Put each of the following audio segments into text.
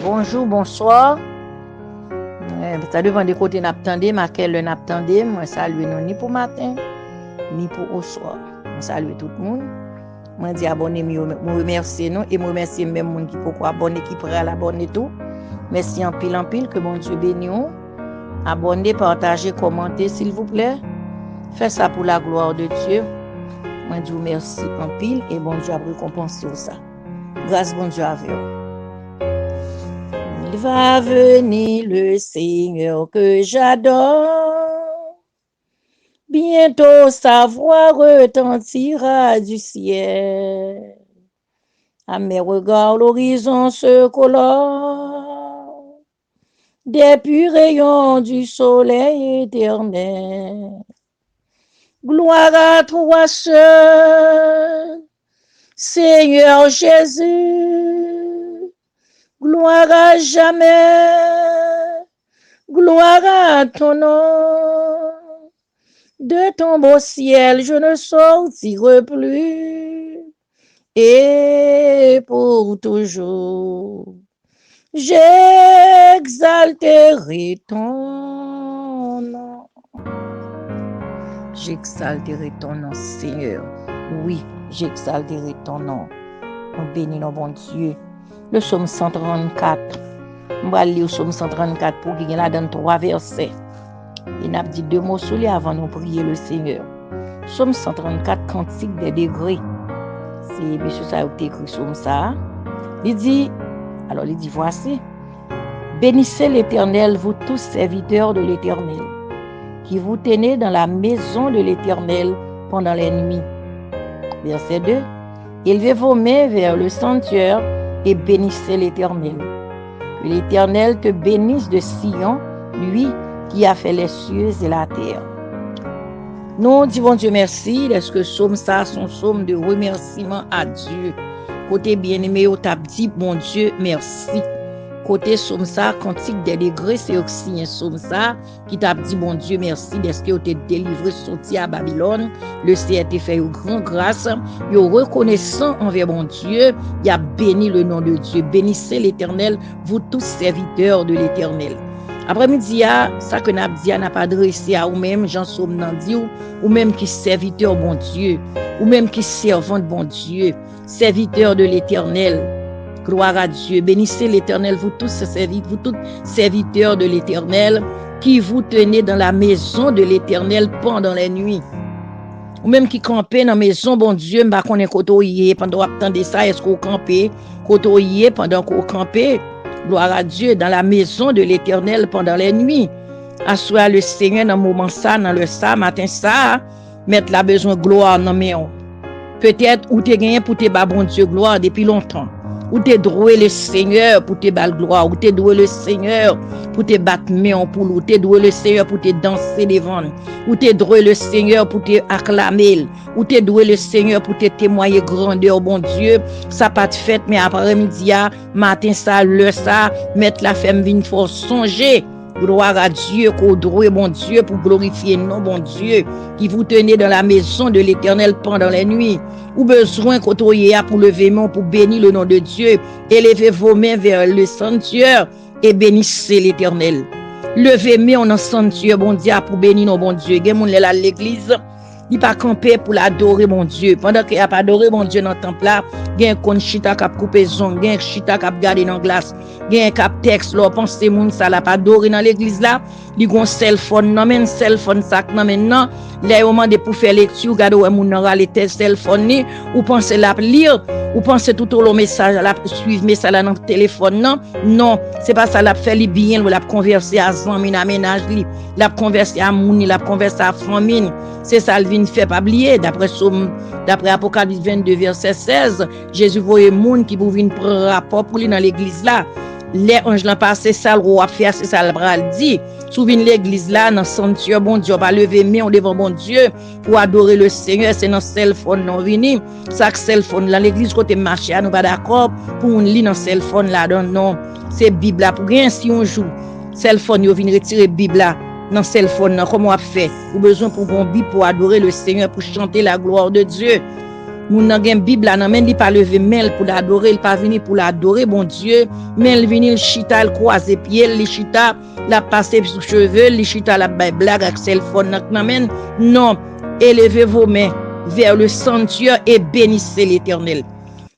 Bonjour, bonsoir. Ça dépend de côté n'attendez, ma quelle n'attendez, moi salue nous ni pour matin, ni pour au soir. Moi salue tout le monde. Moi dis abonnez moi remercier nous et moi remercier même monde qui pourquoi abonner qui prêt à l'abonner tout. Merci en pile que bon Dieu bénisse. Abonnez, partagez, commentez s'il vous plaît. Faites ça pour la gloire de Dieu. Moi dis merci en pile et bon Dieu a récompensé ça. Grâce bon Dieu à vous. Il va venir le Seigneur que j'adore. Bientôt sa voix retentira du ciel. À mes regards l'horizon se colore des purs rayons du soleil éternel. Gloire à toi seul, Seigneur Jésus. Gloire à jamais, gloire à ton nom. De ton beau ciel, je ne sortirai plus. Et pour toujours, j'exalterai ton nom. J'exalterai ton nom, Seigneur. Oui, j'exalterai ton nom. On bénit nos bon Dieu. Le psaume 134. On va lire le psaume 134 pour qu'il y ait dans 3 versets. Il n'a dit 2 mots sur lui avant de prier le Seigneur. Psaume 134, cantique des degrés. C'est monsieur ça a écrit psaume ça. Il dit voici. Bénissez l'Éternel, vous tous serviteurs de l'Éternel, qui vous tenez dans la maison de l'Éternel pendant les nuits. Verset 2. Élevez vos mains vers le sanctuaire et bénissez l'Éternel. Que l'Éternel te bénisse de Sion, lui qui a fait les cieux et la terre. Nous disons Dieu merci, est-ce que somme ça, son somme de remerciement à Dieu. Côté bien-aimé, au t'a dit, bon Dieu, merci. Côté somme ça, cantique des degrés, c'est aussi un somme ça, qui t'a dit, bon Dieu, merci, est-ce que t'es délivré, sorti à Babylone, le Seigneur t'a fait une grande grâce, il est reconnaissant envers mon Dieu, il a béni le nom de Dieu. Bénissez l'Éternel, vous tous serviteurs de l'Éternel. Après-midi, ça que n'a pas adressé à vous-même, Jean Somme n'a dit, ou même qui serviteur bon Dieu, ou même qui servante bon Dieu, serviteur de l'Éternel. Gloire à Dieu. Bénissez l'Éternel, vous tous serviteurs de l'Éternel, qui vous tenez dans la maison de l'Éternel pendant les nuits. Ou même qui campez dans la maison, bon Dieu, m'ba connaît côtoyer pendant qu'on attendait ça, est-ce qu'on campait, côtoyer pendant qu'on campait. Gloire à Dieu, dans la maison de l'Éternel pendant les nuits. Assois le Seigneur dans le moment ça, dans le ça, matin ça, mettre la besoin de gloire dans mes mains. Peut-être ou t'es gagné pour te battre bon Dieu gloire depuis longtemps. Ou t'es doué le Seigneur pour te battre gloire. Ou t'es doué le Seigneur pour te battre main pour lui. Ou t'es doué le Seigneur pour te danser devant. Ou t'es doué le Seigneur pour te acclamer. Ou t'es doué le Seigneur pour te témoigner grandeur, bon Dieu. Ça pas de fête, mais après-midi, matin ça, le ça, mettre la femme vine pour songer. Gloire à Dieu, qu'au droit, bon Dieu, pour glorifier non, bon Dieu, qui vous tenez dans la maison de l'Éternel pendant les nuits. Ou besoin côtoyer pour lever main, pour bénir le nom de Dieu. Élevez vos mains vers le sanctuaire et bénissez l'Éternel. Levez main dans le sanctuaire, bon Dieu, pour bénir nos bon Dieu. Gen moun là l'église, il pas camper pour l'adorer mon Dieu. Pendant qu'il a pas adoré mon Dieu dans le temple là, gen kon chita k'ap couper zon, gen chita k'ap garder dans glace, gen k'ap texte là, pense moun ça la pas adorer dans l'église là, li gon cell phone nan men cell phone sak nan men nan, les moment de pour faire lecture, gade ou moun nan rale tel cell phone ni, ou pense la lire, ou pense tout au long message la suivre message là dans téléphone non, c'est pas ça la faire li bien, ou la converser à zami nan ménage li, la converser à moun, la converser à famille, c'est ça le fait pas oublier d'après Apocalypse 22 verset 16, Jésus voyait moun qui pour venir prendre rapport pour lui dans l'église là. Les anges l'ont passé ça le roi faire c'est ça le bral dit. Souviens l'église là dans sanctuaire bon Dieu va lever main devant bon Dieu pour adorer le Seigneur, c'est dans cell phone non vini. Ça cell phone là l'église côté marché nous pas d'accord pour on lit dans cell phone là non, c'est Bible là pour rien si on joue. Cell phone yo vinn retirer Bible là. Dans cell phone, comment on fait? Ou besoin pour bon Bible pour adorer le Seigneur, pour chanter la gloire de Dieu. Moun nan gen Bible là nan men li pas lever main pour l'adorer, il pas venir pour l'adorer bon Dieu, mais il venir chita, il croiser pied, il chita, la passer sur cheveux, il chita la blague avec cellphone nan men. Non, élevez vos mains vers le sanctuaire et bénissez l'Éternel.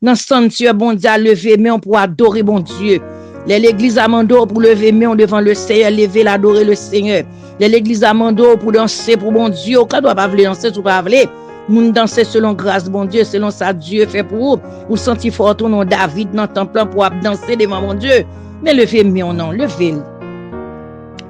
Dans le sanctuaire, bon Dieu, lever main pour adorer bon Dieu. L'église a mandé pour lever main devant le Seigneur, lever l'adorer le Seigneur. L'église a mandé pour danser pour bon Dieu. Quand doit pas vouloir danser, ou pas vouloir. Nous danser selon grâce bon Dieu, selon ça Dieu fait pour vous. Ou sentir fort ton nom David dans le temple pour danser devant mon Dieu. Mais levez main non, levez.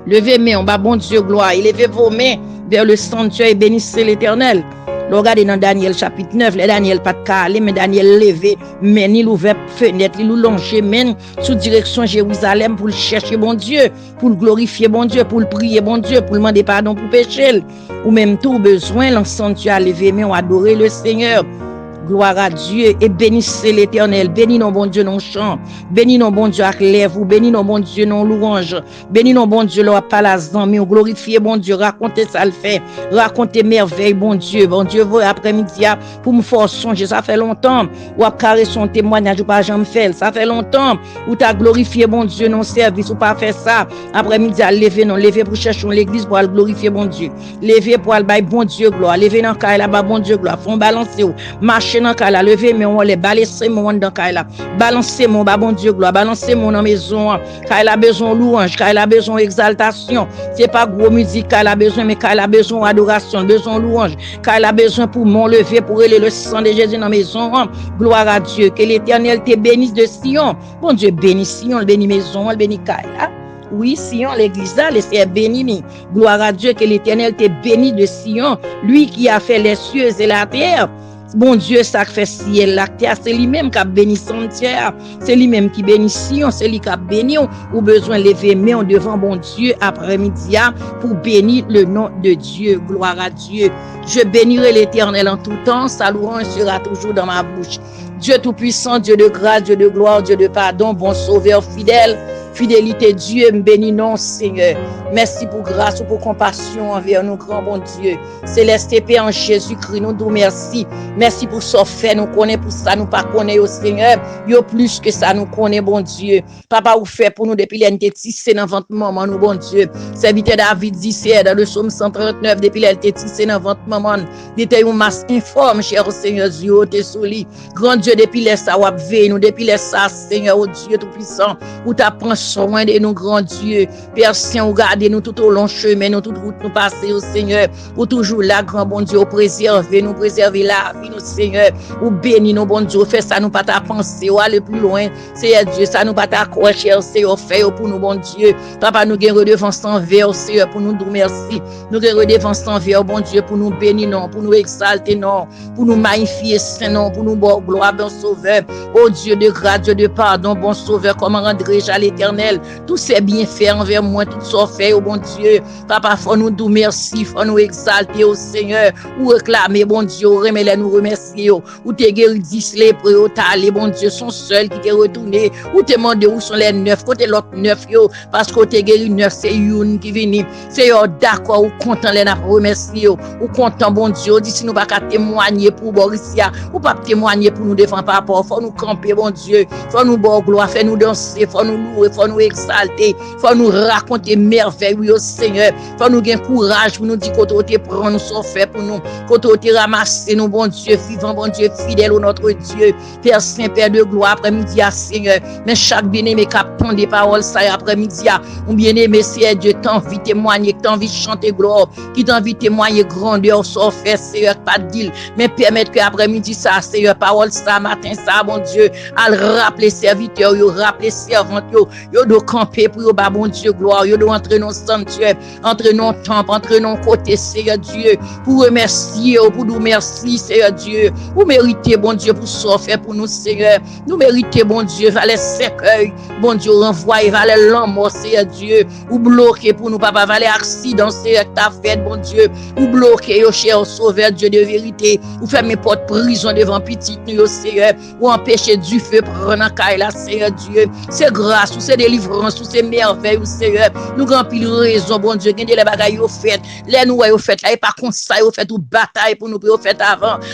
Levez main, on va bon Dieu gloire. Levez vos mains vers le sanctuaire et bénissez l'Éternel. Regardez dans Daniel chapitre 9, les Daniel pas de calé, mais Daniel levé, mais il ouvert fenêtre, il longeait men sous direction Jérusalem pour chercher bon Dieu, pour le glorifier bon Dieu, pour le prier bon Dieu, pour demander pardon pour péché. Ou même tout besoin, l'ensemble tu as levé, mais on adorer le Seigneur. Gloire à Dieu et bénissez l'Éternel. Bénis nos bon Dieu non chant. Bénis nos bon Dieu avec lèvres. Bénis nos bon Dieu non louange. Bénis nos bon Dieu leur palazan. Mais glorifiez bon Dieu. Racontez ça le fait. Racontez merveille bon Dieu. Bon Dieu, vous après-midi pour me faire songer. Ça fait longtemps. Ou à carrer son témoignage ou pas jamais fait. Ça fait longtemps. Ou t'as glorifié bon Dieu non service ou pas fait ça. Après-midi à lever non. Lever pour chercher l'église pour glorifier bon Dieu. Lever pour aller bailler bon Dieu gloire. Lever dans caille là-bas bon Dieu gloire. Font balancer ou marcher dans caille lever mais on les balancer mon dans caille là balancer mon bon Dieu gloire balancer mon dans maison caille a besoin louange caille a besoin exaltation c'est pas gros musique caille a besoin mais caille a besoin adoration besoin louange caille a besoin pour mon lever pour élever le sang de Jésus dans maison gloire à Dieu que l'Éternel te bénisse de Sion bon Dieu bénisse Sion bénisse maison bénisse caille là. Oui, Sion, l'église là, c'est béni. Gloire à Dieu que l'Éternel te bénisse de Sion, lui qui a fait les cieux et la terre. Bon Dieu, ça fait ciel, la terre, c'est lui-même qui a béni son terre. C'est lui-même qui bénit Sion, c'est lui qui a béni. Ou besoin de lever main devant bon Dieu après-midi pour bénir le nom de Dieu. Gloire à Dieu. Je bénirai l'Éternel en tout temps, sa louange sera toujours dans ma bouche. Dieu tout-puissant, Dieu de grâce, Dieu de gloire, Dieu de pardon, bon sauveur fidèle. Fidélité, Dieu, me bénis non, Seigneur. Merci pour grâce ou pour compassion envers nous, grand bon Dieu. Céleste paix en Jésus-Christ, nous disons merci. Merci pour ce fait, nous connaissons pour ça, nous pas connaissons, Seigneur. Yo plus que ça, nous connaissons, bon Dieu. Papa, vous fait pour nous depuis l'année tissé dans votre maman, nous, bon Dieu. Serviteur David dit, c'est dans le psaume 139, depuis l'année tissé dans votre maman. Détail ou masse informe, cher Seigneur Dieu, t'es souli. Grand Dieu, depuis les ça, ou veille, nous, depuis les ça, Seigneur, oh Dieu tout-puissant, où t'apprends soin de nous, grand Dieu. Père Saint, ou gardez nous tout au long chemin, nous toute route nous passer au Seigneur. Ou toujours là, grand bon Dieu, préserver la vie, nous, Seigneur. Ou bénis nous, bon Dieu, fait ça, nous pas ta penser, ou aller plus loin. Seigneur Dieu, ça nous pas ta croix, cher Seigneur, fait pour nous, bon Dieu. Papa, nous gagnons redevance envers, Seigneur, pour nous dire merci. Nous gagnons redevance envers, bon Dieu, pour nous bénir, non, pour nous exalter, non, pour nous magnifier, Saint, non, pour nous boire gloire, bon Sauveur. Oh Dieu de grâce, Dieu de pardon, bon Sauveur, comment rendrai-je à l'Éternel? Tous ces bienfaits envers moi, tout ça fait, oh bon Dieu. Papa, faut nous dire merci, faut nous exalter au Seigneur, ou réclamer, bon Dieu, remercier, nous remercier, ou te guérir 10 lépreux, ou t'aller, bon Dieu, son seul qui t'est retourné, ou te demander où sont les 9, côté l'autre 9, yo, parce que te guérir 9, c'est une qui vient, c'est yo d'accord, ou content, les n'a remercier, ou content, bon Dieu, dit si nous pas qu'à témoigner pour Borissia, ou pas témoigner pour nous défendre par rapport, faut nous camper, bon Dieu, faut nous boire gloire, faut nous danser, faut nous louer, faut nous exalter, faut nous raconter merveille, oui, au Seigneur, faut nous gagner courage pour nous dire qu'on te prend, nous sommes faits pour nous, qu'on te ramasse, nous, bon Dieu, vivant, bon Dieu, fidèle au notre Dieu, Père Saint, Père de gloire, après-midi, Seigneur, mais chaque bien-aimé qui apprend des paroles, ça, après-midi, ou bien-aimé, Seigneur Dieu, t'envie de témoigner, t'envie de chanter gloire, qui t'envie de témoigner grandeur, soit fait, Seigneur, pas de deal, mais permettre que après-midi, ça, Seigneur, parole, ça, matin, ça, bon Dieu, à rappeler serviteurs, rappeler servantes, yo doit camper pour yo, bon Dieu, gloire, yo doit entrer dans le sanctuaire, entrer dans le temple, entrer dans le côté, Seigneur Dieu, pour remercier, pour nous merci, Seigneur Dieu, vous méritez, bon Dieu, pour ça fait pour nous, Seigneur, nous méritez, bon Dieu, valet cercueil, bon Dieu, renvoyer, valet l'amour, Seigneur Dieu, ou bloquer pour nous, papa, valet accident, Seigneur, ta fête, bon Dieu, ou bloquer, yo, cher sauveur, Dieu de vérité, ou faire mes portes prison devant petite, nous, Seigneur, ou empêcher du feu prendre en caille, là, Seigneur Dieu, c'est grâce, ou c'est délivrance, ou c'est merveille, ou Seigneur, nous grand pile raison, bon Dieu, qui les bagailles au fait, les nous au fait là, et pas comme ça, au fait ou bataille pour nous, au fait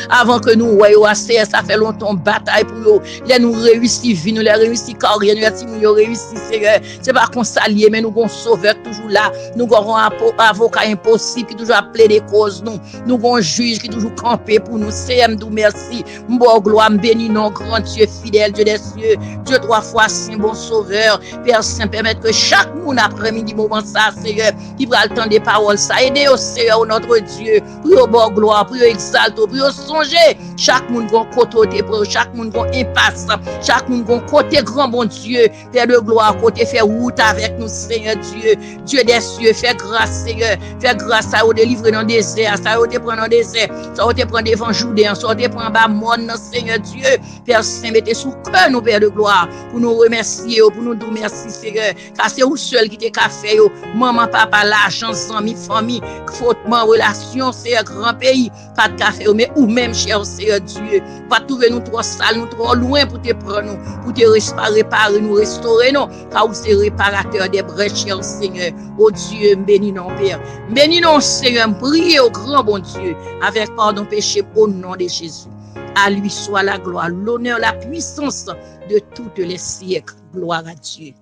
avant que nous voyons assez, ça fait longtemps bataille pour nous, les nous réussi vie, nous les réussi carrière, nous réussi Seigneur, c'est pas qu'on s'allie, mais nous avons sauveur toujours là, nous avons un avocat impossible qui toujours appelé des causes, nous avons un juge qui toujours campé pour nous, c'est nous merci, bon gloire, béni non, grand Dieu fidèle, Dieu des cieux, Dieu 3 fois saint, bon sauveur, Père Saint, permettre que chaque monde après-midi, moment ça, Seigneur, qui va le temps des paroles, ça, aider au Seigneur, notre Dieu, pour bon gloire, pour exalter, pour songer, chaque monde va côté, chaque monde va impasse, chaque monde va côté grand bon Dieu, Père de gloire, côté faire route avec nous, Seigneur Dieu, Dieu des cieux, fais grâce, Seigneur, fais grâce à vous délivrer dans le désert, ça vous te prendre dans le désert, ça vous te prendre devant Jourdain, ça vous te prendre bas monde, Seigneur Dieu, Père Saint, mettez sous cœur nous, Père de gloire, pour nous remercier, pour nous dire merci, Seigneur, car c'est vous seul qui te fait, maman, papa, l'argent, amis, famille, fautement, relation, c'est un grand pays, pas de café, mais ou même, cher Seigneur Dieu, pas trouver nous trop sales, nous trop loin pour te prendre, nous, pour te réparer, nous restaurer, non, car vous c'est réparateur des brèches, cher Seigneur, oh Dieu, bénis non, Père, bénis non, Seigneur, priez au grand bon Dieu, avec pardon péché, au nom de Jésus. À lui soit la gloire, l'honneur, la puissance de toutes les siècles. Gloire à Dieu.